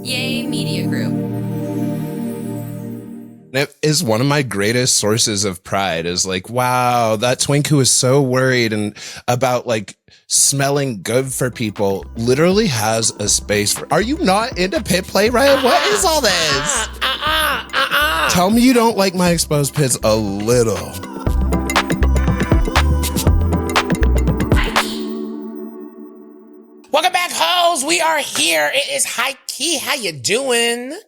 Yay Media Group. It is one of my greatest sources of pride is like, wow, that twink who was so worried and about like smelling good for people literally has a space for. Are you not into pit play, Ryan? What is all this? Tell me you don't like my exposed pits a little. Welcome back, hoes. We are here. It is Highkey. How you doing?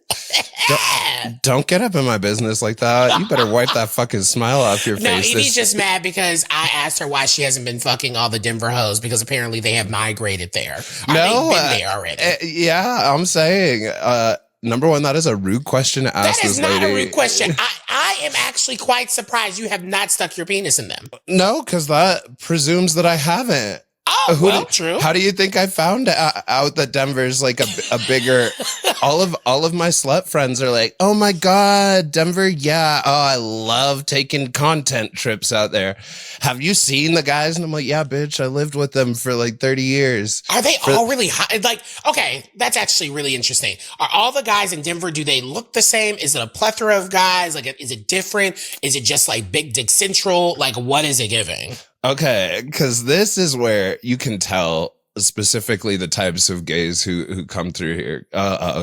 Don't get up in my business like that. You better wipe that fucking smile off your No, face. Yvie's just mad because I asked her why she hasn't been fucking all the Denver hoes because apparently they have migrated there. They've been there already. Yeah, I'm saying, number one, that is a rude question to ask this lady. That is not a rude question. I am actually quite surprised you have not stuck your penis in them. No, because that presumes that I haven't. Oh, well, true. How do you think I found out that Denver's like a bigger? all of my slut friends are like, oh my god, Denver, yeah. Oh, I love taking content trips out there. Have you seen the guys? And I'm like, yeah, bitch, I lived with them for like 30 years. Are they all really hot? Like, okay, that's actually really interesting. Are all the guys in Denver? Do they look the same? Is it a plethora of guys? Like, is it different? Is it just like Big Dick Central? Like, what is it giving? Okay, because this is where you can tell specifically the types of gays who come through here.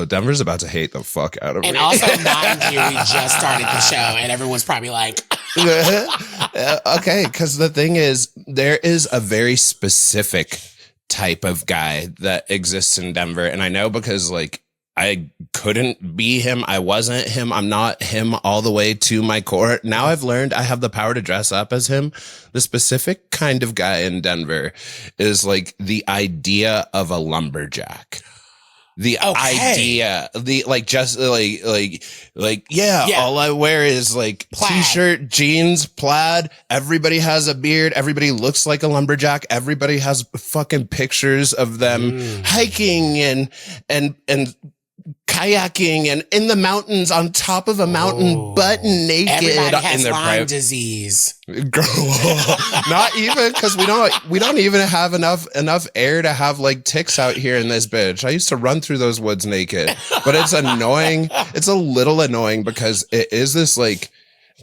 Denver's about to hate the fuck out of me. And also, mind you, we just started the show, and everyone's probably like, okay, because the thing is, there is a very specific type of guy that exists in Denver, and I know because like I couldn't be him. I wasn't him. I'm not him all the way to my core. Now I've learned I have the power to dress up as him. The specific kind of guy in Denver is like the idea of a lumberjack. The idea, yeah, all I wear is like plaid. T-shirt, jeans, plaid. Everybody has a beard. Everybody looks like a lumberjack. Everybody has fucking pictures of them hiking and kayaking and in the mountains on top of a mountain, butt naked. Everybody has in their Lyme disease. Girl, not even because we don't even have enough air to have like ticks out here in this bitch. I used to run through those woods naked, but it's annoying. It's a little annoying because it is this like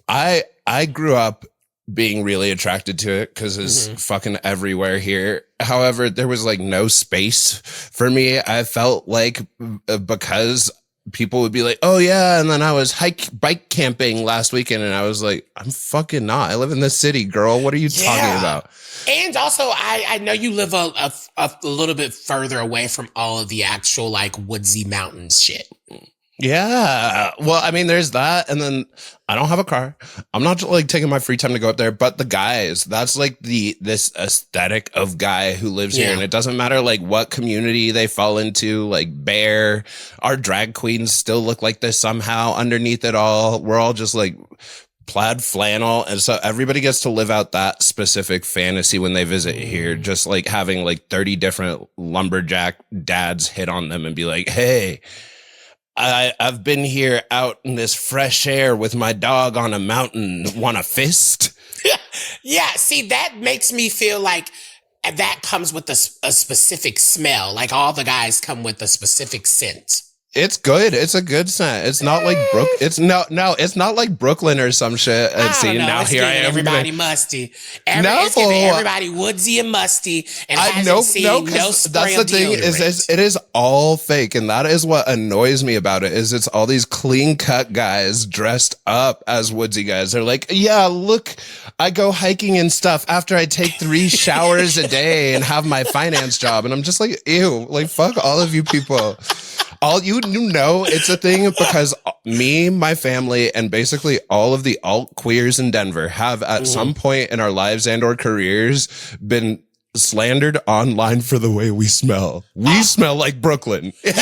I grew up being really attracted to it because it's fucking everywhere here. However, there was like no space for me. I felt like because people would be like, oh yeah. And then I was bike camping last weekend and I was like, I'm fucking not. I live in the city, girl. What are you talking about? And also, I know you live a little bit further away from all of the actual like woodsy mountains shit. Yeah. Well, I mean, there's that. And then I don't have a car. I'm not like taking my free time to go up there, but the guys, that's like this aesthetic of guy who lives here. And it doesn't matter like what community they fall into, like Bear, our drag queens still look like this somehow underneath it all. We're all just like plaid flannel. And so everybody gets to live out that specific fantasy when they visit here, just like having like 30 different lumberjack dads hit on them and be like, hey, I've been here out in this fresh air with my dog on a mountain. Want a fist? Yeah, see, that makes me feel like that comes with a specific smell. Like all the guys come with a specific scent. It's good. It's a good scent. It's not like it's not like Brooklyn or some shit. And see, now it's here I am. Everybody musty. It's giving everybody woodsy and musty. And no spray. That's the thing is it is all fake, and that is what annoys me about it. Is it's all these clean cut guys dressed up as woodsy guys. They're like, yeah, look, I go hiking and stuff after I take 3 showers a day and have my finance job, and I'm just like, ew, like fuck all of you people. All you know, it's a thing because me, my family, and basically all of the alt queers in Denver have at some point in our lives and or careers been slandered online for the way we smell. We smell like Brooklyn. Yes.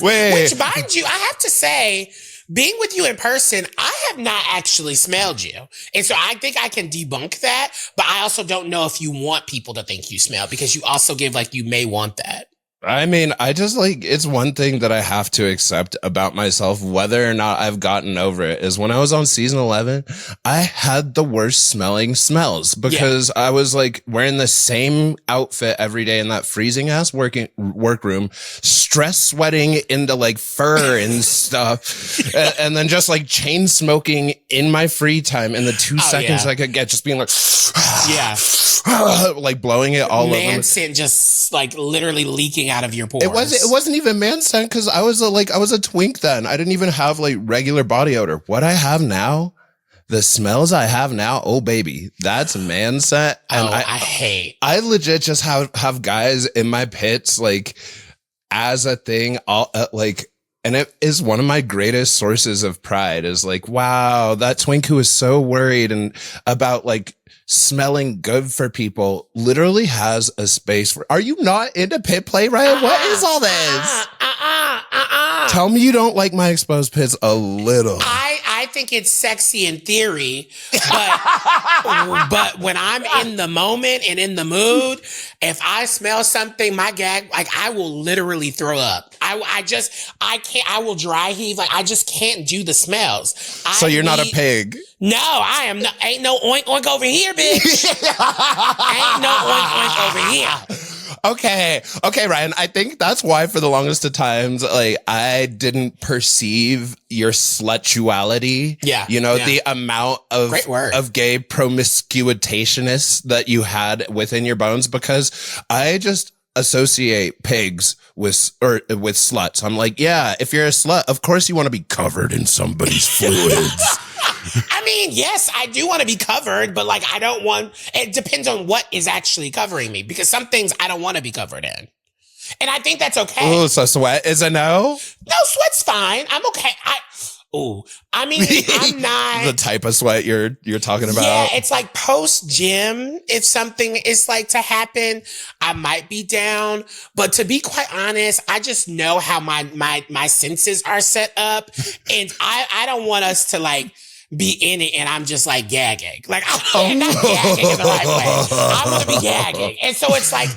Which, mind you, I have to say, being with you in person, I have not actually smelled you. And so I think I can debunk that, but I also don't know if you want people to think you smell because you also give like you may want that. I mean, I just like, it's one thing that I have to accept about myself, whether or not I've gotten over it, is when I was on season 11, I had the worst smelling smells because I was like wearing the same outfit every day in that freezing ass workroom, stress sweating into like fur and stuff. and then just like chain smoking in my free time in the 2 seconds I could get, just being like, like blowing it all over. Man scent just like literally leaking out of your pores. It wasn't even man scent because I was a twink then. I didn't even have like regular body odor. What I have now, the smells I have now, oh baby, that's man scent. And I legit just have guys in my pits like as a thing, all like. And it is one of my greatest sources of pride is like, wow, that twink who is so worried and about like smelling good for people literally has a space for. Are you not into pit play, Ryan? What is all this? Tell me you don't like my exposed pits a little. I think it's sexy in theory, but when I'm in the moment and in the mood, if I smell something, my gag, like I will literally throw up. I can't, I will dry heave. Like I just can't do the smells. So you're not a pig? No, I am not. Ain't no oink oink over here, bitch. Ain't no oink oink over here. Okay, Ryan. I think that's why for the longest of times, like I didn't perceive your slutuality. Yeah. You know, the amount of gay promiscuitationist that you had within your bones, because I just associate pigs with sluts. I'm like, yeah, if you're a slut, of course you want to be covered in somebody's fluids. I mean, yes, I do want to be covered, but like, it depends on what is actually covering me, because some things I don't want to be covered in. And I think that's okay. Oh, so sweat is a no? No, sweat's fine. I'm okay. I'm not the type of sweat you're talking about. Yeah, it's like post gym. If something is like to happen, I might be down. But to be quite honest, I just know how my senses are set up, and I don't want us to like be in it and I'm just like gagging. Like I'm not gagging in the right way. I want to be gagging. And so it's like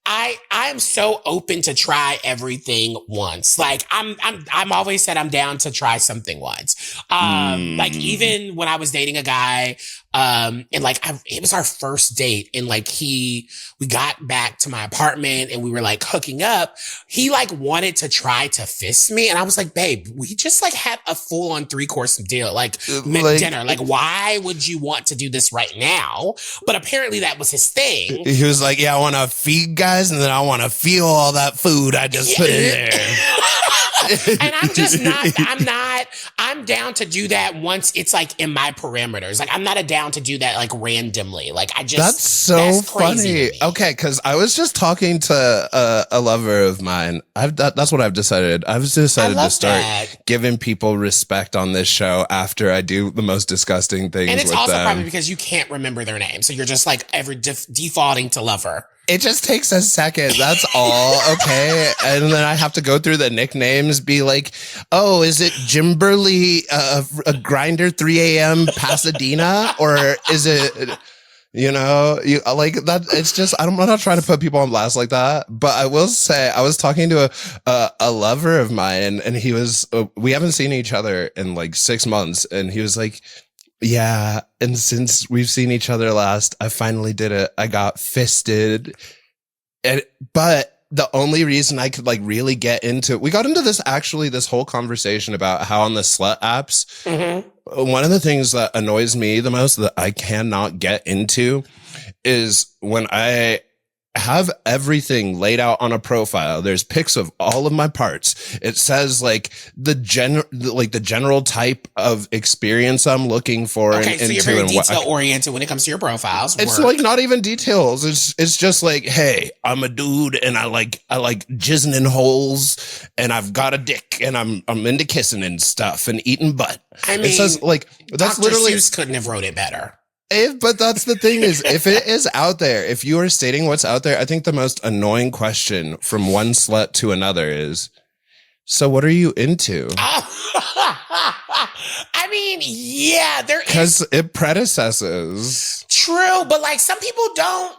I'm so open to try everything once. Like I'm always said I'm down to try something once. Like even when I was dating a guy, and like it was our first date, and like we got back to my apartment and we were like hooking up. He like wanted to try to fist me, and I was like, babe, we just like had a full on 3-course deal, like dinner. Like, why would you want to do this right now? But apparently that was his thing. He was like, yeah, I want to feed guys, and then I want to feel all that food I just put in there. And I'm down to do that once it's like in my parameters. Like I'm not down to do that like randomly. Like that's so funny. Okay, because I was just talking to a lover of mine. That's what I've decided. I've decided to start giving people respect on this show after I do the most disgusting things. And it's with also them. probably because you can't remember their name, so you're just like defaulting to lover. It just takes a second. That's all. Okay. And then I have to go through the nicknames, be like, oh, is it Jimberly, a grinder 3 a.m. Pasadena? Or is it, you like that? It's just, I'm not trying to put people on blast like that. But I will say, I was talking to a lover of mine, and he was, we haven't seen each other in like 6 months. And he was like, yeah, and since we've seen each other last, I finally did it. I got fisted. But the only reason I could like really get into it, we got into this whole conversation about how on the slut apps, one of the things that annoys me the most that I cannot get into is when I have everything laid out on a profile. There's pics of all of my parts. It says like the general type of experience I'm looking for. Okay, so you're very detail oriented when it comes to your profiles. It's like not even details. It's just like, hey, I'm a dude and I like jizzing in holes and I've got a dick and I'm into kissing and stuff and eating butt. I mean, it says like that's Dr. literally Seuss couldn't have wrote it better. But that's the thing is, if it is out there, if you are stating what's out there, I think the most annoying question from one slut to another is, so what are you into? I mean, yeah, there is. Because it predecesses. True, but like some people don't.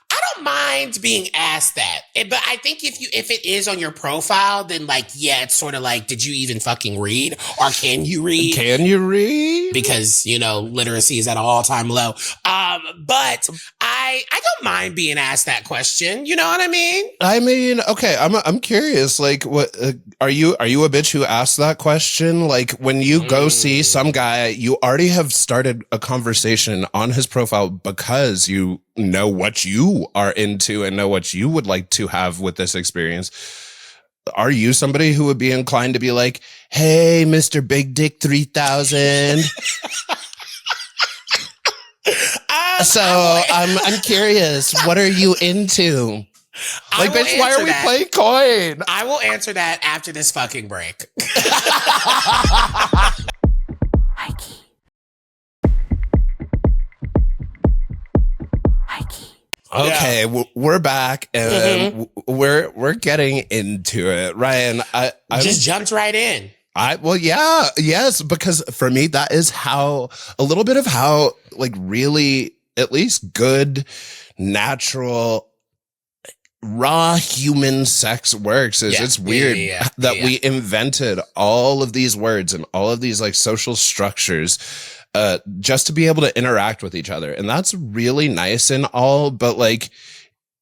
I don't mind being asked that. But I think if it is on your profile, then like, yeah, it's sort of like, did you even fucking read? Or can you read? Can you read? Because, literacy is at an all-time low. But I don't mind being asked that question. You know what I mean? I mean, okay, I'm curious. Like, what are you a bitch who asks that question? Like, when you go see some guy, you already have started a conversation on his profile because you know what you are into and know what you would like to have with this experience. Are you somebody who would be inclined to be like, hey, Mr. Big Dick 3000? So I'm curious, what are you into? Like, bitch, why are we playing coin? I will answer that after this fucking break. Highkey. Okay, we're back and we're getting into it. Ryan, I just jumped right in. Yes, because for me that is a little bit of how like really at least good, natural, raw human sex works. It's weird that we invented all of these words and all of these like social structures just to be able to interact with each other. And that's really nice and all, but like,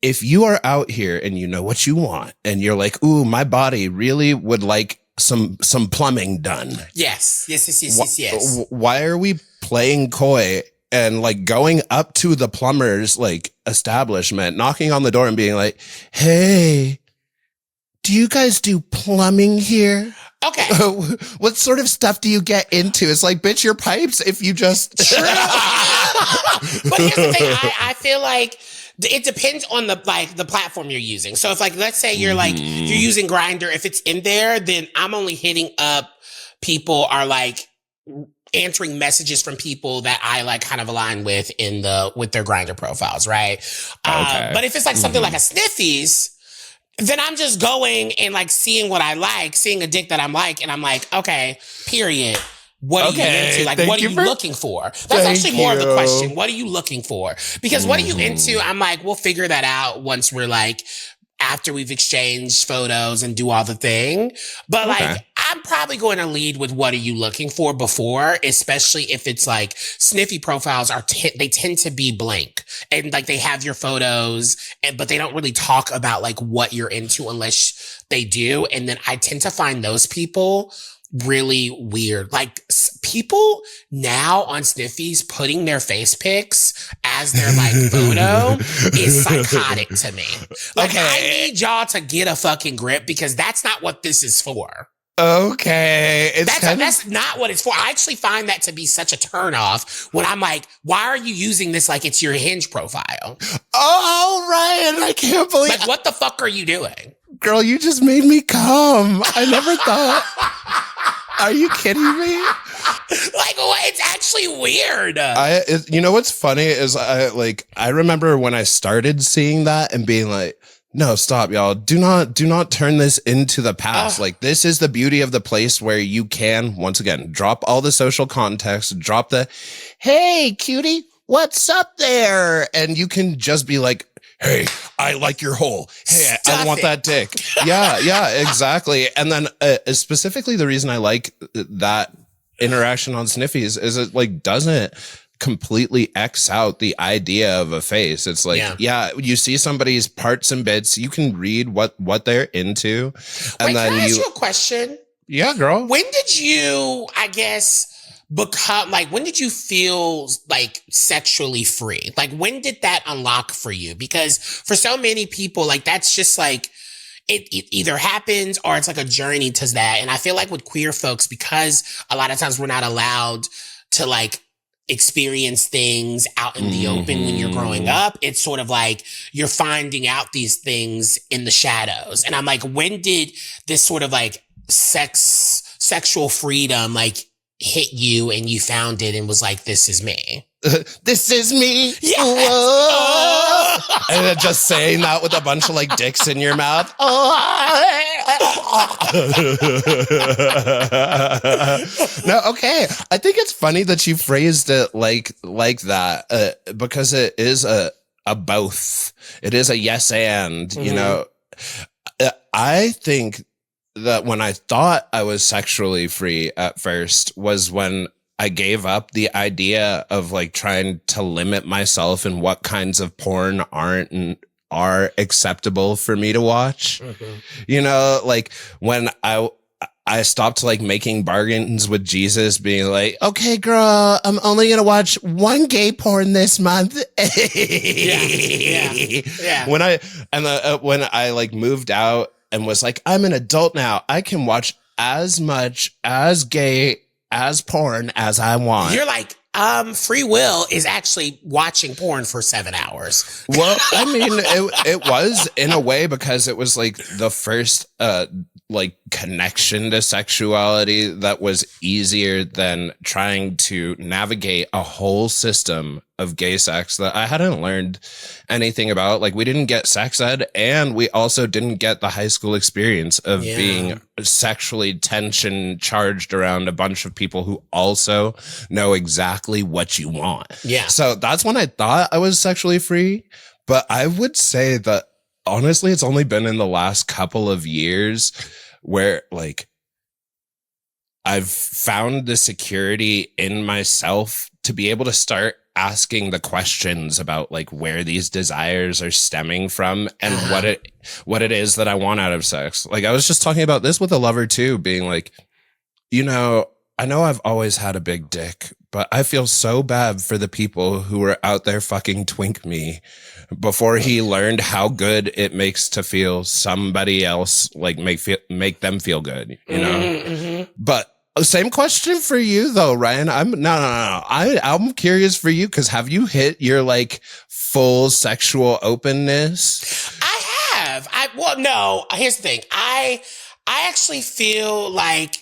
if you are out here and you know what you want and you're like, ooh, my body really would like some plumbing done. Yes. Why are we playing coy and like going up to the plumber's like establishment, knocking on the door and being like, hey, do you guys do plumbing here? Okay. What sort of stuff do you get into? It's like, bitch, your pipes if you just. But here's the thing. I feel like it depends on the platform you're using. So if like, let's say you're like, you're using Grindr, if it's in there, then I'm only hitting up people are like answering messages from people that I like kind of align with with their Grindr profiles. Right. Okay. But if it's like something like a Sniffies, then I'm just going and like seeing what I like, seeing a dick that I'm like, and I'm like, okay, period. What are you into? Like, what are you looking for? That's actually more of the question. What are you looking for? Because what are you into? I'm like, we'll figure that out once we're like, after we've exchanged photos and do all the thing. But like, I'm probably going to lead with what are you looking for before, especially if it's like sniffy profiles they tend to be blank and like they have your photos but they don't really talk about like what you're into unless they do. And then I tend to find those people really weird. Like people now on Sniffies putting their face pics as their like photo is psychotic to me. Like I need y'all to get a fucking grip because that's not what this is for. Okay. That's not what it's for. I actually find that to be such a turnoff when I'm like, why are you using this like it's your Hinge profile? Oh, Ryan, I can't believe. Like, what the fuck are you doing? Girl, you just made me come. I never thought. Are you kidding me? Like, it's actually weird. You know what's funny is I remember when I started seeing that and being like, no, stop, y'all. Do not turn this into the past. Like, this is the beauty of the place where you can, once again, drop all the social context, drop the, hey, cutie, what's up there? And you can just be like, hey, I like your hole. Hey, I want that dick. Yeah, exactly. And then specifically the reason I like that interaction on Sniffies is it like doesn't completely X out the idea of a face. It's like, you see somebody's parts and bits, you can read what they're into. And Wait, then can I ask you a question? Yeah, girl. When did you, I guess, when did you feel like sexually free? Like, when did that unlock for you? Because for so many people, like, that's just like, it either happens or it's like a journey to that. And I feel like with queer folks, because a lot of times we're not allowed to like experience things out in the open when you're growing up, it's sort of like you're finding out these things in the shadows. And I'm like, when did this sort of like sexual freedom like hit you and you found it and was like, this is me? This is me. Yes. And then just saying that with a bunch of like dicks in your mouth. No, okay. I think it's funny that you phrased it like that because it is a both. It is a yes and, you know. I think that when I thought I was sexually free at first was when I gave up the idea of like trying to limit myself and what kinds of porn aren't and are acceptable for me to watch. Mm-hmm. You know, like when I stopped like making bargains with Jesus, being like, okay, girl, I'm only going to watch one gay porn this month. Yeah. When I like moved out and was like, I'm an adult now, I can watch as much as gay as porn as I want. You're like, free will is actually watching porn for 7 hours. Well, I mean, it was in a way because it was like the first, like connection to sexuality that was easier than trying to navigate a whole system of gay sex that I hadn't learned anything about. Like we didn't get sex ed, and we also didn't get the high school experience of being sexually tension charged around a bunch of people who also know exactly what you want. Yeah. So that's when I thought I was sexually free. But I would say that honestly, it's only been in the last couple of years where like I've found the security in myself to be able to start asking the questions about like where these desires are stemming from and what it is that I want out of sex. Like I was just talking about this with a lover too, being like, you know I've always had a big dick, but I feel so bad for the people who were out there fucking twink me before he learned how good it makes to feel somebody else like make them feel good, you know? Mm-hmm. But same question for you though, Ryan. I'm curious for you because have you hit your like full sexual openness? I have. Well, no. Here's the thing. I actually feel like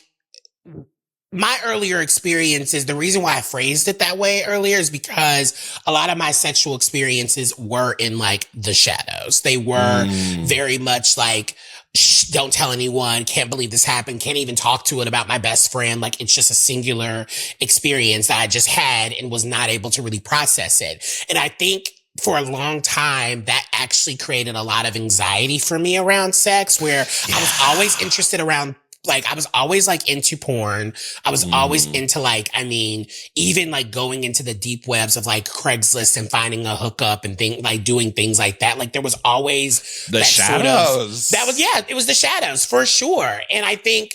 my earlier experiences, the reason why I phrased it that way earlier is because a lot of my sexual experiences were in like the shadows. They were very much like, shh, don't tell anyone, can't believe this happened, can't even talk to it about my best friend. Like it's just a singular experience that I just had and was not able to really process it. And I think for a long time, that actually created a lot of anxiety for me around sex, where I was always interested around, like, I was always like into porn. I was always into like, I mean, even like going into the deep webs of like Craigslist and finding a hookup and doing things like that. Like there was always the shadows. It was the shadows for sure. And I think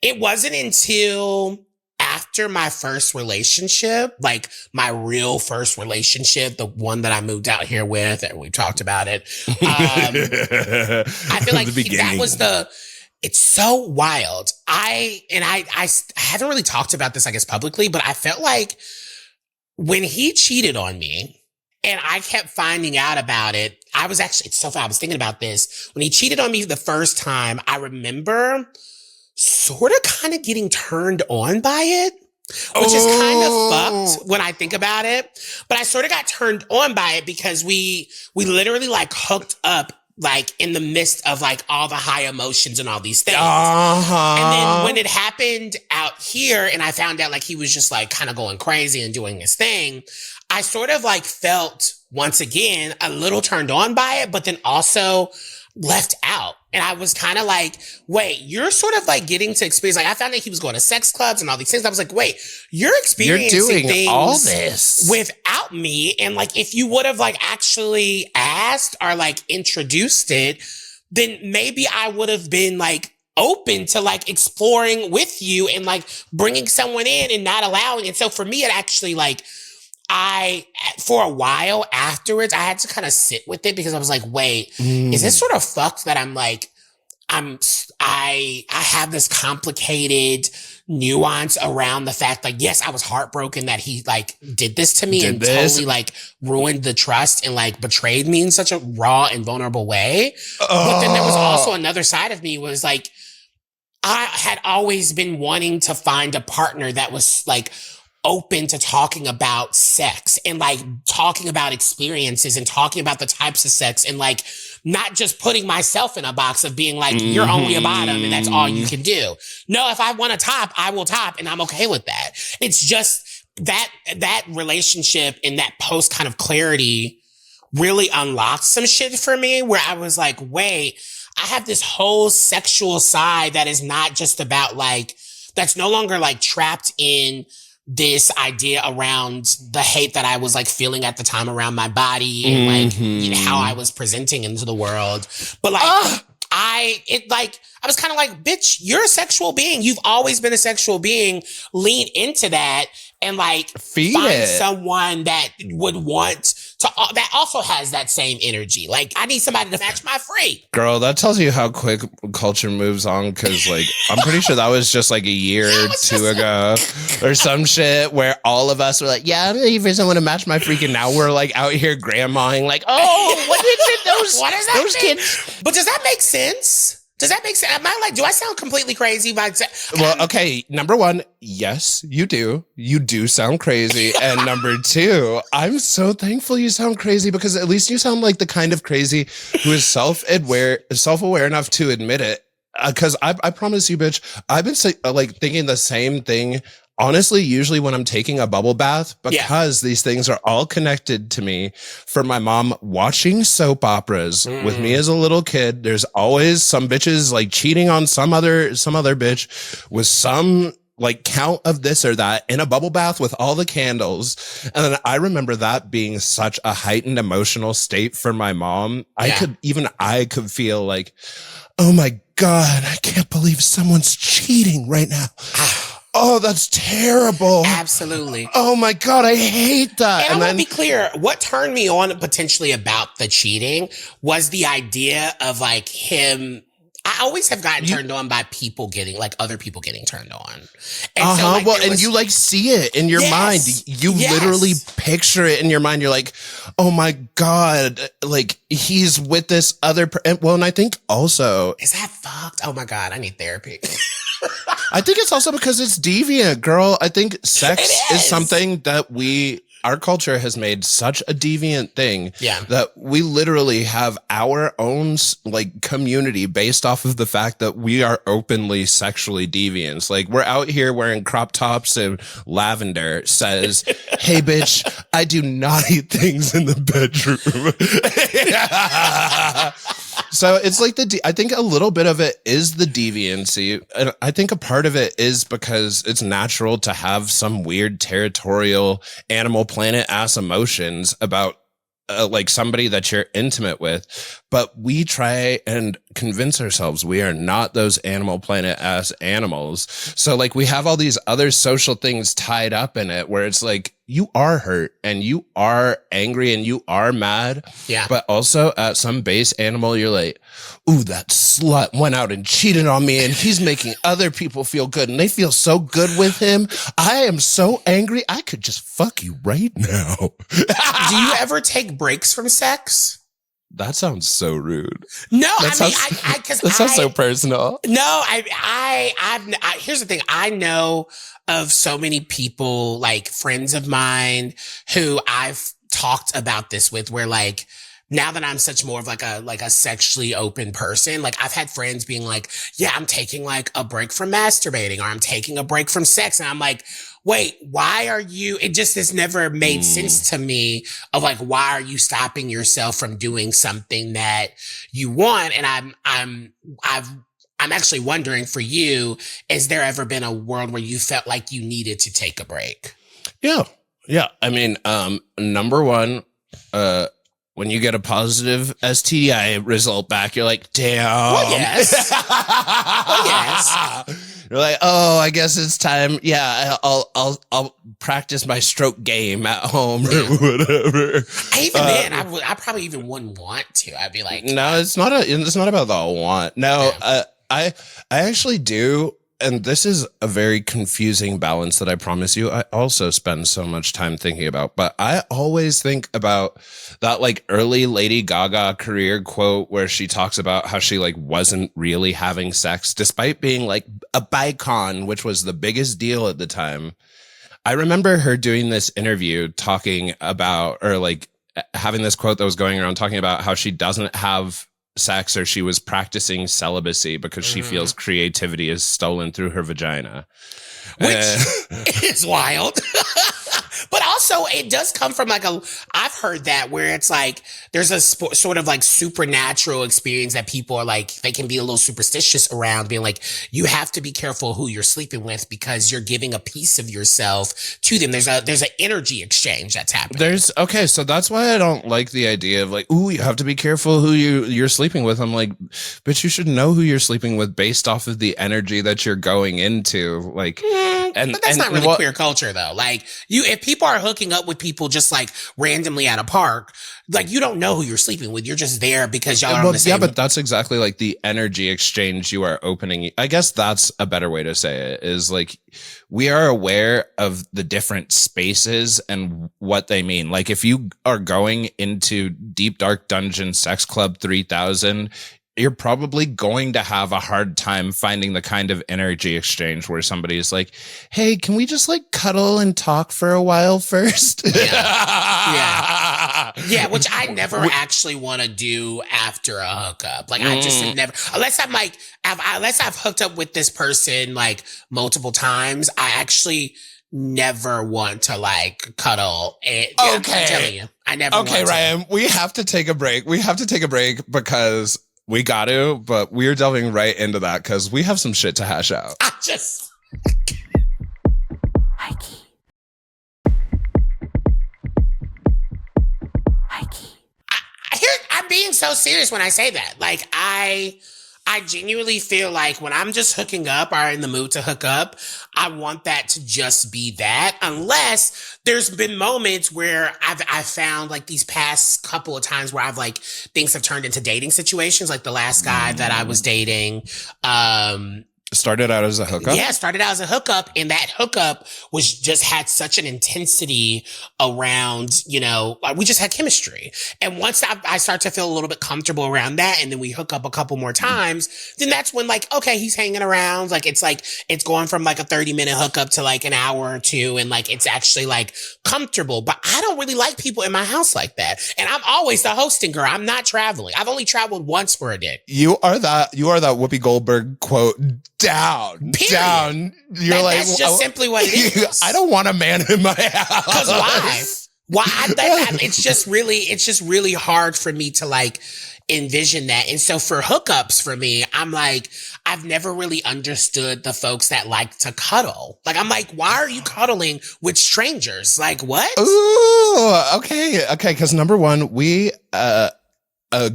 it wasn't until after my first relationship, like my real first relationship, the one that I moved out here with, and we talked about it. I feel like that was it's so wild. I haven't really talked about this, I guess, publicly, but I felt like when he cheated on me and I kept finding out about it, it's so funny. I was thinking about this. When he cheated on me the first time, I remember sort of kind of getting turned on by it, which is kind of fucked when I think about it. But I sort of got turned on by it because we literally like hooked up like in the midst of like all the high emotions and all these things. And then when it happened out here and I found out like he was just like kind of going crazy and doing his thing, I sort of like felt once again a little turned on by it, but then also left out. And I was kind of like, wait, you're sort of like getting to experience. Like I found out he was going to sex clubs and all these things. I was like, wait, you're experiencing doing things all this without me. And like, if you would have like actually asked or like introduced it, then maybe I would have been like open to like exploring with you and like bringing someone in and not allowing it. So for me, it actually like, for a while afterwards, I had to kind of sit with it because I was like, wait, is this sort of fucked that I'm like, I have this complicated nuance around the fact, like, yes, I was heartbroken that he like did this to me totally like ruined the trust and like betrayed me in such a raw and vulnerable way. But then there was also another side of me was like, I had always been wanting to find a partner that was like open to talking about sex and like talking about experiences and talking about the types of sex and like not just putting myself in a box of being like, you're only a bottom and that's all you can do. No, if I want to top, I will top and I'm okay with that. It's just that relationship and that post kind of clarity really unlocked some shit for me where I was like, wait, I have this whole sexual side that is not just about like, that's no longer like trapped in this idea around the hate that I was like feeling at the time around my body and like you know, how I was presenting into the world. But like, I was kind of like, bitch, you're a sexual being. You've always been a sexual being. Lean into that and like find someone that would want to, that also has that same energy. Like, I need somebody to match my freak. Girl, that tells you how quick culture moves on. Cause like, I'm pretty sure that was just like a year or two ago or some shit where all of us were like, yeah, I'm looking for someone to match my freak. And now we're like out here grandmaing like, oh, what is it? What is that those kids? But does that make sense? Does that make sense? Am I like, do I sound completely crazy? Well, okay. Number one, yes, you do. You do sound crazy. And number two, I'm so thankful you sound crazy because at least you sound like the kind of crazy who is self-aware enough to admit it. Because I promise you, bitch, I've been thinking the same thing. Honestly, usually when I'm taking a bubble bath, because these things are all connected to me from my mom watching soap operas with me as a little kid. There's always some bitches like cheating on some other bitch with some like count of this or that in a bubble bath with all the candles. And then I remember that being such a heightened emotional state for my mom. Yeah. I could feel like, oh my God, I can't believe someone's cheating right now. Oh, that's terrible. Absolutely. Oh my God, I hate that. And I want to be clear, what turned me on potentially about the cheating was the idea of like him. I always have gotten turned on by people getting, like other people getting turned on. And so, like, and you like see it in your mind. You literally picture it in your mind. You're like, oh my God, like he's with this other well, and I think also. Is that fucked? Oh my God, I need therapy. I think it's also because it's deviant, girl. I think sex is something that our culture has made such a deviant thing that we literally have our own like community based off of the fact that we are openly sexually deviants. Like we're out here wearing crop tops and lavender says, hey bitch, I do naughty things in the bedroom. So it's like I think a little bit of it is the deviancy. And I think a part of it is because it's natural to have some weird territorial Animal Planet ass emotions about like somebody that you're intimate with. But we try and convince ourselves we are not those Animal Planet ass animals. So like we have all these other social things tied up in it where it's like, you are hurt and you are angry and you are mad. Yeah. But also at some base animal, you're like, ooh, that slut went out and cheated on me and he's making other people feel good and they feel so good with him. I am so angry. I could just fuck you right now. Do you ever take breaks from sex? That sounds so rude. No, that sounds so personal. No, here's the thing. I know of so many people, like friends of mine, who I've talked about this with, where like, now that I'm such more of like a sexually open person, like I've had friends being like, yeah, I'm taking like a break from masturbating or I'm taking a break from sex. And I'm like, wait, why are you, it just has never made sense to me of like, why are you stopping yourself from doing something that you want? And I'm actually wondering for you, has there ever been a world where you felt like you needed to take a break? Yeah. Yeah. I mean, number one, when you get a positive STI result back, you're like, damn. Well, yes. Well, yes. You're like, oh, I guess it's time. Yeah, I'll practice my stroke game at home or whatever. Then, I probably even wouldn't want to. I'd be like, no, it's not about the want. No, I actually do. And this is a very confusing balance that I promise you I also spend so much time thinking about. But I always think about that like early Lady Gaga career quote where she talks about how she like wasn't really having sex despite being like a bicon, which was the biggest deal at the time. I remember her doing this interview talking about, or like having this quote that was going around talking about how she doesn't have sex or she was practicing celibacy because she feels creativity is stolen through her vagina. Which is wild. But also, it does come from like I've heard that where it's like there's a sort of like supernatural experience that people are like, they can be a little superstitious around, being like, you have to be careful who you're sleeping with because you're giving a piece of yourself to them. There's an energy exchange that's happening. So that's why I don't like the idea of like, ooh, you have to be careful who you're sleeping with. I'm like, but you should know who you're sleeping with based off of the energy that you're going into. Like, but that's not really queer culture though. Like if people are hooking up with people just like randomly at a park, like you don't know who you're sleeping with. You're just there because y'all are on the same. Yeah, but that's exactly like the energy exchange you are opening. I guess that's a better way to say it, is like we are aware of the different spaces and what they mean. Like if you are going into Deep Dark Dungeon Sex Club 3000, you're probably going to have a hard time finding the kind of energy exchange where somebody's like, hey, can we just like cuddle and talk for a while first? Yeah, which I never actually want to do after a hookup. Like I just never, unless I've hooked up with this person like multiple times, I actually never want to like cuddle. Okay. I'm telling you, I never want to. Okay, Ryan, we have to take a break. Because we got to, but we're delving right into that because we have some shit to hash out. Highkey. I'm being so serious when I say that. Like I genuinely feel like when I'm just hooking up or in the mood to hook up, I want that to just be that, unless there's been moments where I've found like these past couple of times where I've like things have turned into dating situations. Like the last guy that I was dating, started out as a hookup? Yeah, started out as a hookup. And that hookup was just had such an intensity around, like we just had chemistry. And once I start to feel a little bit comfortable around that, and then we hook up a couple more times, then that's when like, okay, he's hanging around. Like, it's going from like a 30-minute hookup to like an hour or two. And like, it's actually like comfortable. But I don't really like people in my house like that. And I'm always the hosting girl. I'm not traveling. I've only traveled once for a day. You are that Whoopi Goldberg quote. Down. That's just simply what it is. I don't want a man in my house. Because why? It's just really hard for me to like envision that. And so for hookups for me, I'm like, I've never really understood the folks that like to cuddle. Like, I'm like, why are you cuddling with strangers? Like, what? Ooh, okay. Because number one, we,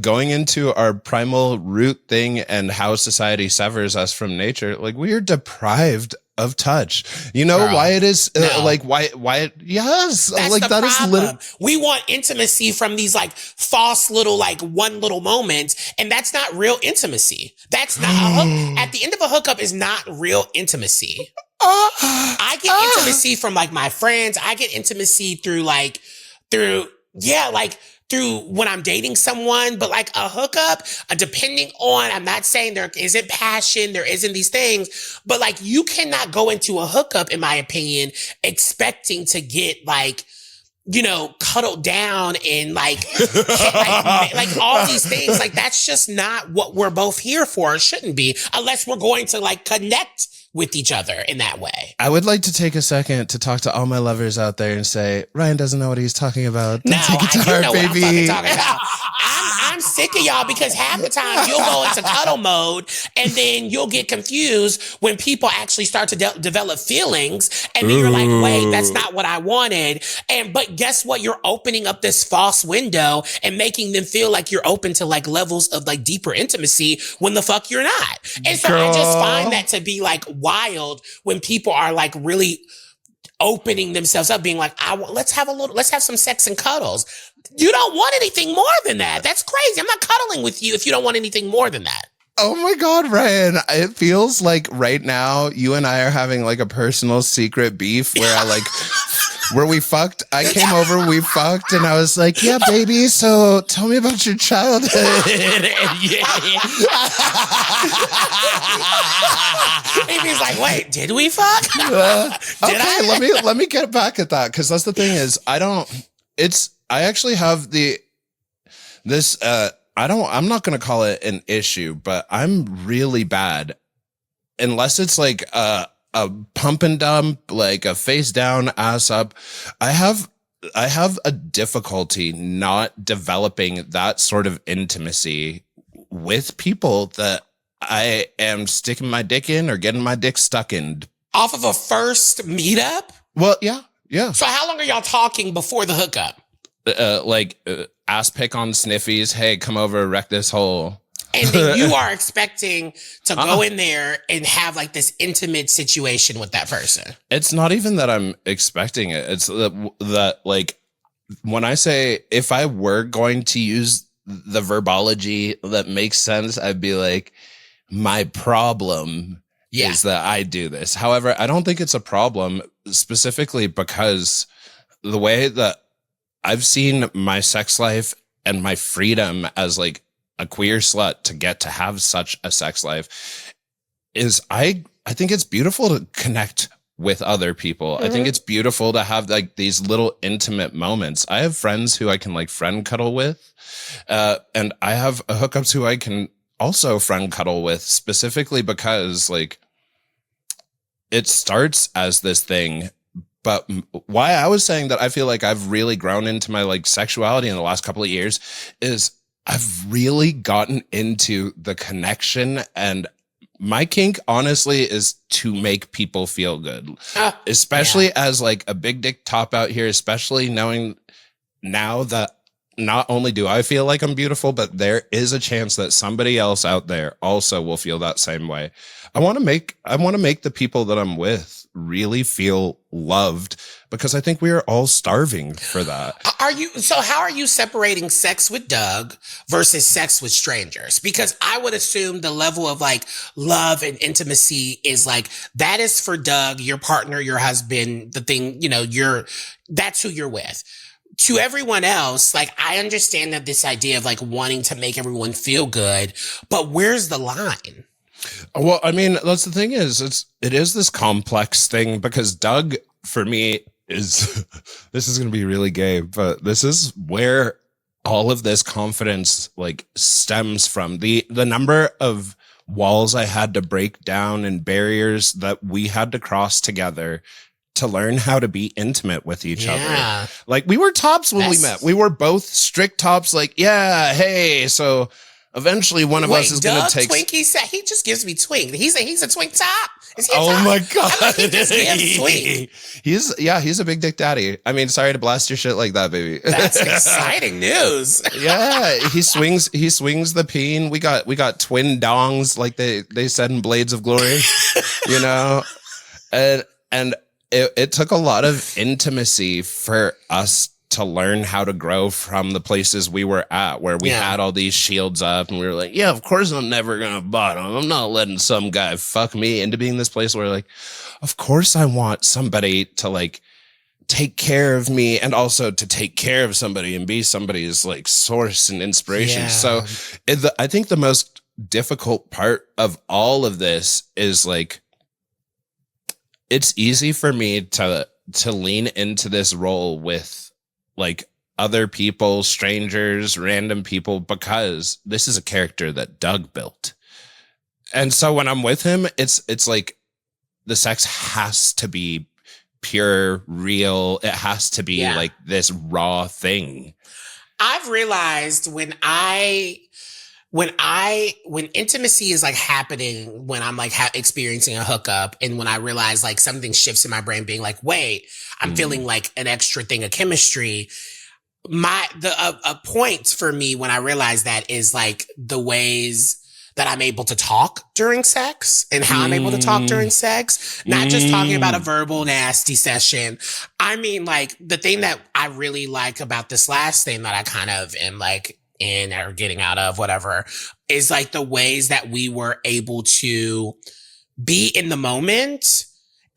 going into our primal root thing and how society severs us from nature, like we are deprived of touch. You know Girl, why it is no. like why yes, that's like the that problem. is literally. We want intimacy from these like false little like one little moments, and that's not real intimacy. That's not at the end of a hookup is not real intimacy. I get intimacy from like my friends. I get intimacy through when I'm dating someone, but like a hookup, depending on, I'm not saying there isn't passion, there isn't these things, but like you cannot go into a hookup, in my opinion, expecting to get like, cuddled down and like all these things. Like that's just not what we're both here for. It shouldn't be, unless we're going to like connect with each other in that way. I would like to take a second to talk to all my lovers out there and say, Ryan doesn't know what he's talking about. No, take it to I do heart, know baby. what I'm fucking talking about. I'm sick of y'all because half the time you'll go into cuddle mode and then you'll get confused when people actually start to develop feelings, and then you're like, wait, that's not what I wanted. But guess what? You're opening up this false window and making them feel like you're open to like levels of like deeper intimacy when the fuck you're not. And so I just find that to be like wild when people are like really opening themselves up, being like, let's have some sex and cuddles. You don't want anything more than that. That's crazy. I'm not cuddling with you if you don't want anything more than that. Oh my God, Ryan. It feels like right now you and I are having like a personal secret beef where where we fucked. I came over, we fucked, and I was like, yeah, baby, so tell me about your childhood. Yvie's like, wait, did we fuck? Let me get back at that, because that's the thing is, I actually have I'm not going to call it an issue, but I'm really bad unless it's like a pump and dump, like a face down, ass up. I have I have a difficulty not developing that sort of intimacy with people that I am sticking my dick in or getting my dick stuck in. Off of a first meetup? Well, yeah. Yeah. So how long are y'all talking before the hookup? Ass pick on sniffies. Hey, come over, wreck this hole. And then you are expecting to go in there and have like this intimate situation with that person. It's not even that I'm expecting it. It's that like when I say if I were going to use the verbology that makes sense, I'd be like, my problem is that I do this. However, I don't think it's a problem specifically because the way that I've seen my sex life and my freedom as like a queer slut to get to have such a sex life is I think it's beautiful to connect with other people. I think it's beautiful to have like these little intimate moments. I have friends who I can like friend cuddle with. And I have hookups who I can also friend cuddle with specifically because like it starts as this thing. But why I was saying that I feel like I've really grown into my like sexuality in the last couple of years is I've really gotten into the connection, and my kink honestly is to make people feel good, especially as like a big dick top out here, especially knowing now that not only do I feel like I'm beautiful, but there is a chance that somebody else out there also will feel that same way. I want to make the people that I'm with really feel loved because I think we are all starving for that. How are you separating sex with Doug versus sex with strangers? Because I would assume the level of like love and intimacy is like, that is for Doug, your partner, your husband, the thing, that's who you're with. To everyone else, like, I understand that this idea of like wanting to make everyone feel good, but where's the line? Well, I mean, that's the thing is, it is this complex thing because Doug, for me, is, this is going to be really gay, but this is where all of this confidence like stems from. The number of walls I had to break down and barriers that we had to cross together to learn how to be intimate with each other. Like we were tops when we met. We were both strict tops. Like, yeah, hey, so eventually one of us is going to take. Twinkie said he just gives me twink. He's a twink top. Is he a top? Oh my god! I mean, he just gives twink. He's a big dick daddy. I mean, sorry to blast your shit like that, baby. That's exciting news. Yeah, he swings the peen. We got twin dongs, like they said in Blades of Glory, and it took a lot of intimacy for us to learn how to grow from the places we were at, where we had all these shields up and we were like, yeah, of course I'm never going to bottom. I'm not letting some guy fuck me into being this place where like, of course I want somebody to like take care of me and also to take care of somebody and be somebody's like source and inspiration. So I think the most difficult part of all of this is like, it's easy for me to lean into this role with like other people, strangers, random people, because this is a character that Doug built. And so when I'm with him, it's like the sex has to be pure, real. It has to be like this raw thing. I've realized when intimacy is like happening, when I'm like experiencing a hookup, and when I realize like something shifts in my brain being like, wait, I'm feeling like an extra thing of chemistry. A point for me when I realize that is like the ways that I'm able to talk during sex and how I'm able to talk during sex. Not just talking about a verbal nasty session. I mean, like the thing that I really like about this last thing that I kind of am like in or getting out of, whatever, is like the ways that we were able to be in the moment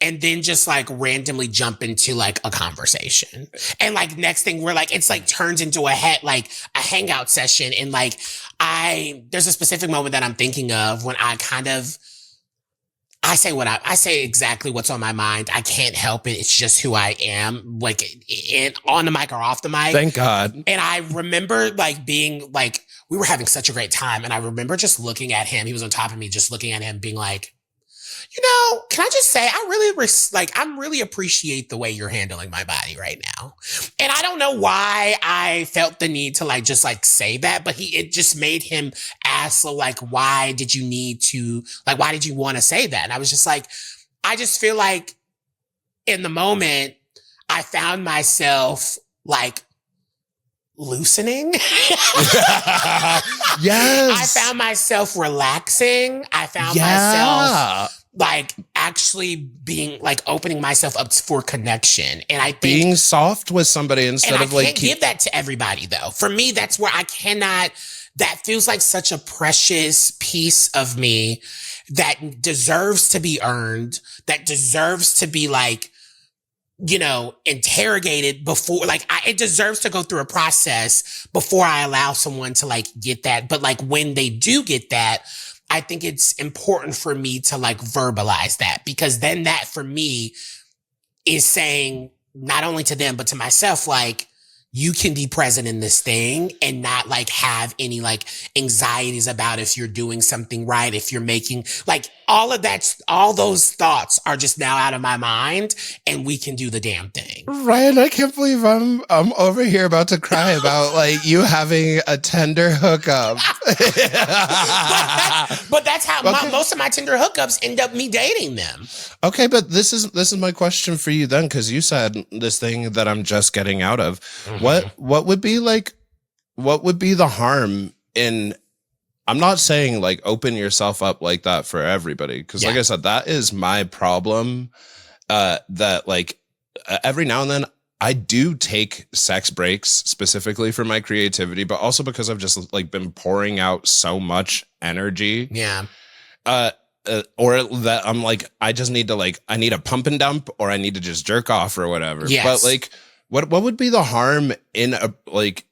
and then just like randomly jump into like a conversation. And like next thing we're like, it's like turns into a hangout session. And like there's a specific moment that I'm thinking of when I say exactly what's on my mind. I can't help it. It's just who I am, like on the mic or off the mic. Thank God. And I remember like being like, we were having such a great time. And I remember just looking at him. He was on top of me, just looking at him being like, can I just say, I really appreciate the way you're handling my body right now. And I don't know why I felt the need to like, just like say that, but it just made him ask, so like, why did you want to say that? And I was just like, I just feel like in the moment I found myself like loosening. Yes. I found myself relaxing. I found myself like actually being like opening myself up for connection. And I think being soft with somebody instead of like. I can't give that to everybody though. For me, that's where I cannot, that feels like such a precious piece of me that deserves to be earned, that deserves to be like, interrogated before, like it deserves to go through a process before I allow someone to like get that. But like when they do get that, I think it's important for me to like verbalize that, because then that for me is saying not only to them, but to myself, like, you can be present in this thing and not like have any like anxieties about if you're doing something right, if you're making like all those thoughts are just now out of my mind and we can do the damn thing. Ryan, I can't believe I'm over here about to cry about like you having a Tinder hookup. but that's how most of my Tinder hookups end up me dating them. Okay, but this is my question for you then, because you said this thing that I'm just getting out of. Mm-hmm. What would be the harm in, I'm not saying like open yourself up like that for everybody, because like I said, that is my problem, that like every now and then I do take sex breaks specifically for my creativity, but also because I've just like been pouring out so much energy. Yeah. Or that I'm like, I just need to like, I need a pump and dump, or I need to just jerk off or whatever. Yes. But like, what would be the harm in a like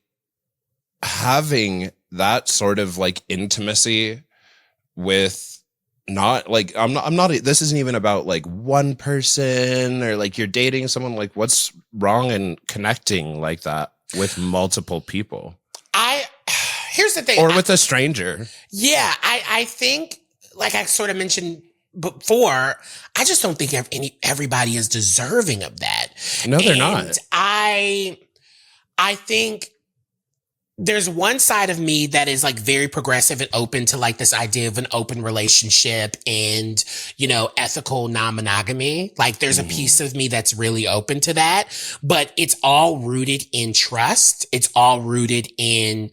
having that sort of like intimacy with not like, I'm not, this isn't even about like one person or like you're dating someone. Like, what's wrong in connecting like that with multiple people? Here's the thing. Or with a stranger. Yeah. I think, like I sort of mentioned before, I just don't think everybody is deserving of that. No, they're not. I think there's one side of me that is like very progressive and open to like this idea of an open relationship and, ethical non-monogamy. Like there's a piece of me that's really open to that, but it's all rooted in trust. It's all rooted in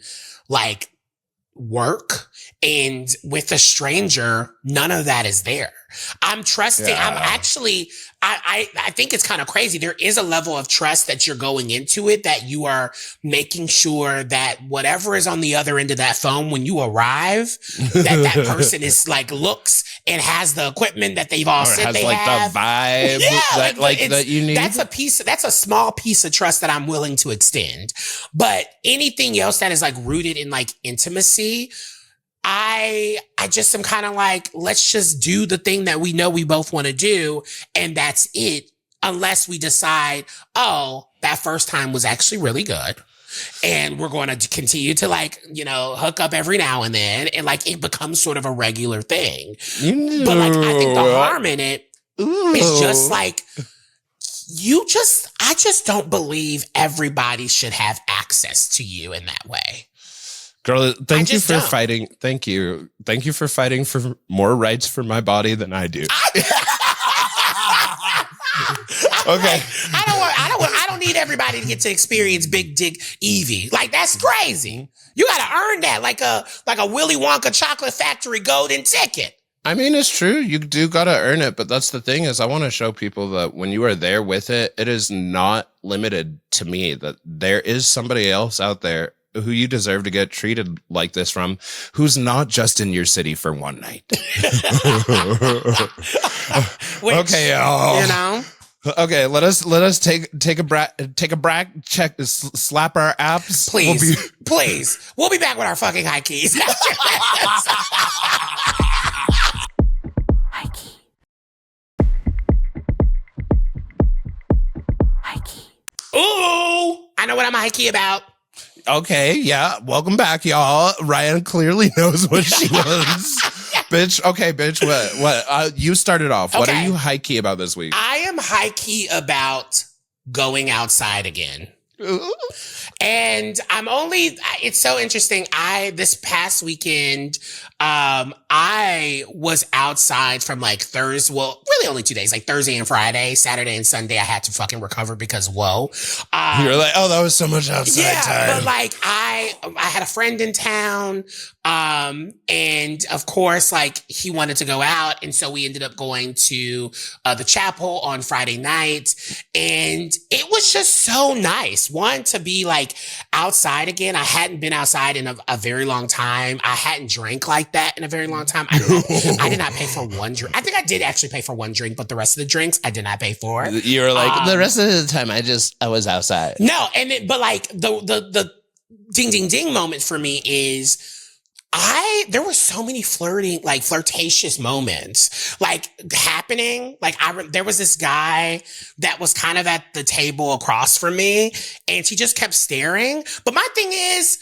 like work. And with a stranger, none of that is there. I'm trusting. Yeah. I'm actually, I think it's kind of crazy. There is a level of trust that you're going into it, that you are making sure that whatever is on the other end of that phone when you arrive, that person is like looks and has the equipment that they've all said they have. The vibe that you need. That's a small piece of trust that I'm willing to extend. But anything else that is like rooted in like intimacy, I just am kind of like, let's just do the thing that we know we both want to do. And that's it. Unless we decide, that first time was actually really good. And we're going to continue to like, hook up every now and then. And like, it becomes sort of a regular thing. But like, I think the harm in it is just like, I just don't believe everybody should have access to you in that way. Girl, thank you for fighting. Thank you. Thank you for fighting for more rights for my body than I do. Okay. I don't need everybody to get to experience big dick Yvie. Like, that's crazy. You got to earn that like a Willy Wonka chocolate factory golden ticket. I mean, it's true. You do got to earn it. But that's the thing, is I want to show people that when you are there with it, it is not limited to me, that there is somebody else out there who you deserve to get treated like this from, who's not just in your city for one night. Okay, okay, let us take a break, check, slap our apps. Please, please. We'll be back with our fucking Highkeys. Highkey. Ooh, I know what I'm Highkey about. Okay, yeah. Welcome back, y'all. Ryan clearly knows what she wants. Bitch, okay, bitch, what? You started off. What are Okay. you high-key about this week? I am high-key about going outside again. And it's so interesting. This past weekend, I was outside from like Thursday, well, really only 2 days, like Thursday and Friday. Saturday and Sunday, I had to fucking recover because whoa. You were like, oh, that was so much outside time. But like I had a friend in town, and of course, like he wanted to go out. And so we ended up going to the chapel on Friday night. And it was just so nice. One, to be like outside again. I hadn't been outside in a very long time. I hadn't drank like that in a very long time. I did not pay for one drink. I think I did actually pay for one drink, but the rest of the drinks I did not pay for. You were like, the rest of the time I was outside. No, but like the ding ding ding moment for me is there were so many flirtatious moments like happening. Like there was this guy that was kind of at the table across from me and he just kept staring. But my thing is,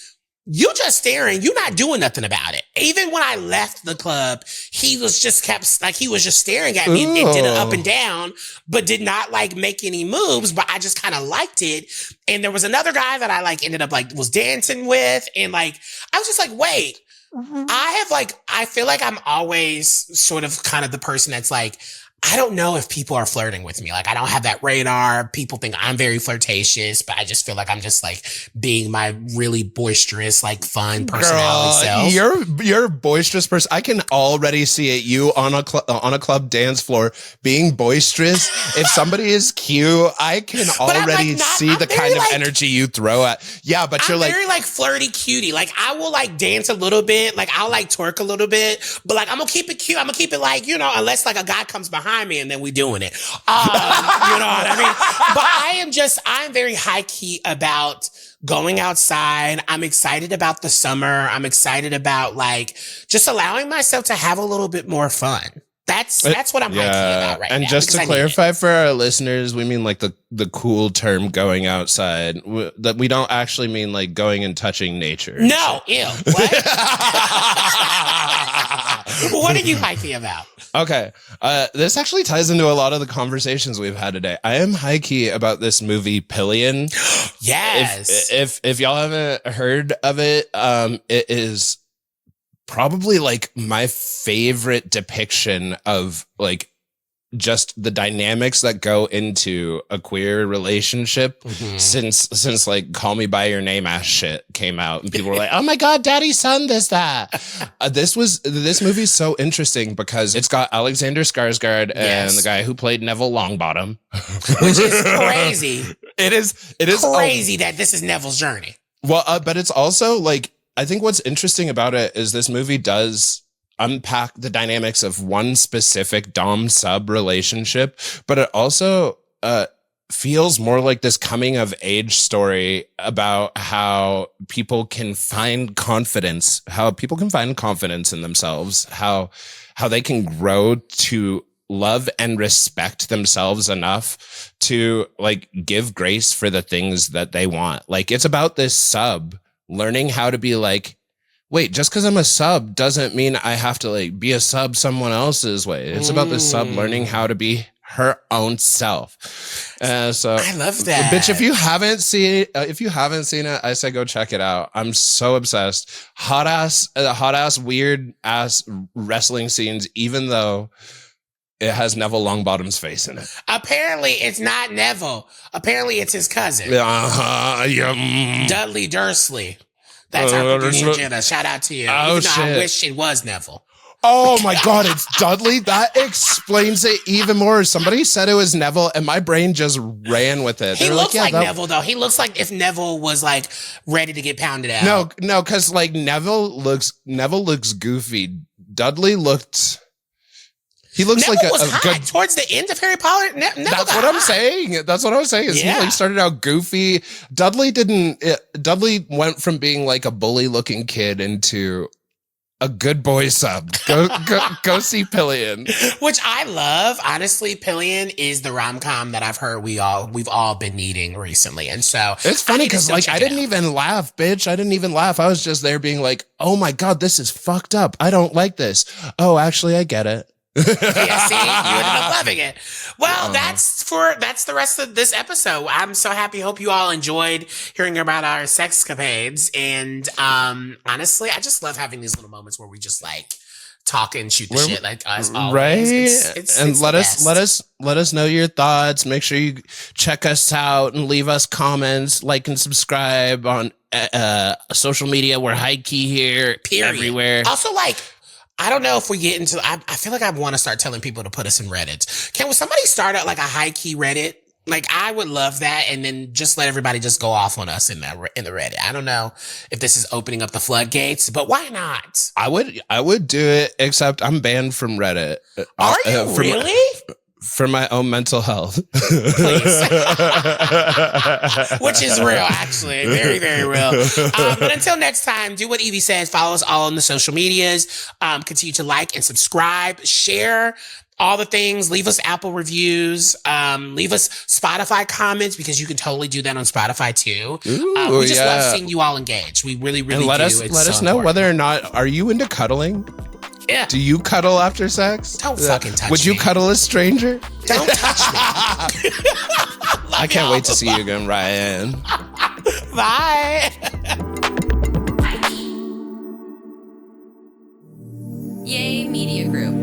you just staring, you're not doing nothing about it. Even when I left the club, he was just staring at me and did it up and down, but did not like make any moves. But I just kind of liked it. And there was another guy that I like ended up like was dancing with. And like, I was just like, wait, I feel like I'm always sort of kind of the person that's like, I don't know if people are flirting with me. Like, I don't have that radar. People think I'm very flirtatious, but I just feel like I'm just like being my really boisterous, like fun personality self. You're a boisterous person. I can already see it. You on a club dance floor being boisterous. If somebody is cute, I can already see the kind of energy you throw at. Yeah, but you're I'm very like flirty cutie. Like I will like dance a little bit. Like I'll like twerk a little bit, but like I'm gonna keep it cute. I'm gonna keep it like, unless like a guy comes behind me and then we doing it. You know what I mean? But I'm very high key about going outside. I'm excited about the summer. I'm excited about like just allowing myself to have a little bit more fun. That's what I'm high key about right now. And just to clarify for our listeners, we mean like the cool term going outside. That we don't actually mean like going and touching nature. No, ew. What? What are you high key about? Okay. This actually ties into a lot of the conversations we've had today. I am high key about this movie Pillion. Yes. If y'all haven't heard of it, it is probably like my favorite depiction of like just the dynamics that go into a queer relationship since like Call Me by Your Name ass shit came out and people were like, oh my God, daddy's son, that. This movie's so interesting because it's got Alexander Skarsgård and the guy who played Neville Longbottom, which is crazy. It is crazy that this is Neville's journey. Well, but it's also like, I think what's interesting about it is this movie does unpack the dynamics of one specific dom sub relationship, but it also feels more like this coming of age story about how people can find confidence in themselves, how they can grow to love and respect themselves enough to like give grace for the things that they want. Like it's about this sub learning how to be like, wait, just because I'm a sub doesn't mean I have to like be a sub someone else's way. It's about the sub learning how to be her own self. So I love that. Bitch, if you haven't seen it, I say go check it out. I'm so obsessed. Hot ass, weird ass wrestling scenes, even though it has Neville Longbottom's face in it. Apparently, it's not Neville. Apparently, it's his cousin. Dudley Dursley. That's our producer, Jenna. Shout out to you. Oh, shit. I wish it was Neville. Oh, my God. It's Dudley? That explains it even more. Somebody said it was Neville, and my brain just ran with it. He looks like Neville, though. He looks like if Neville was, like, ready to get pounded out. No, because, like, Neville looks goofy. Dudley looked... He looks Neville like was a hot. good. Towards the end of Harry Potter. That's what I'm saying. That's what I was saying. He like started out goofy. Dudley went from being like a bully looking kid into a good boy sub. Go see Pillion. Which I love. Honestly, Pillion is the rom-com that I've heard we've all been needing recently. And so it's funny because like I didn't even laugh, bitch. I didn't even laugh. I was just there being like, oh my God, this is fucked up. I don't like this. Oh, actually, I get it. Yeah, see, you ended up loving it. Well, that's the rest of this episode. I'm so happy. Hope you all enjoyed hearing about our sexcapades. And honestly, I just love having these little moments where we just like talk and shoot the shit like us always. Right. It's let us know your thoughts. Make sure you check us out and leave us comments, like and subscribe on social media. We're Highkey here. Period. Everywhere. Also, like, I don't know if we get into. I feel like I want to start telling people to put us in Reddit. Can somebody start out like a Highkey Reddit? Like, I would love that, and then just let everybody just go off on us in the Reddit. I don't know if this is opening up the floodgates, but why not? I would do it, except I'm banned from Reddit. Are you really? For my own mental health. Please. Which is real, actually. Very, very real. But until next time, do what Yvie says. Follow us all on the social medias. Continue to like and subscribe. Share all the things. Leave us Apple reviews. Leave us Spotify comments, because you can totally do that on Spotify too. Ooh, we just love seeing you all engaged. We really, really and let do. Us know whether or not, are you into cuddling? Yeah. Do you cuddle after sex? Don't fucking touch me. Would you cuddle a stranger? Don't touch me. I can't wait to see you again, Ryan. Bye. Yay Media Group.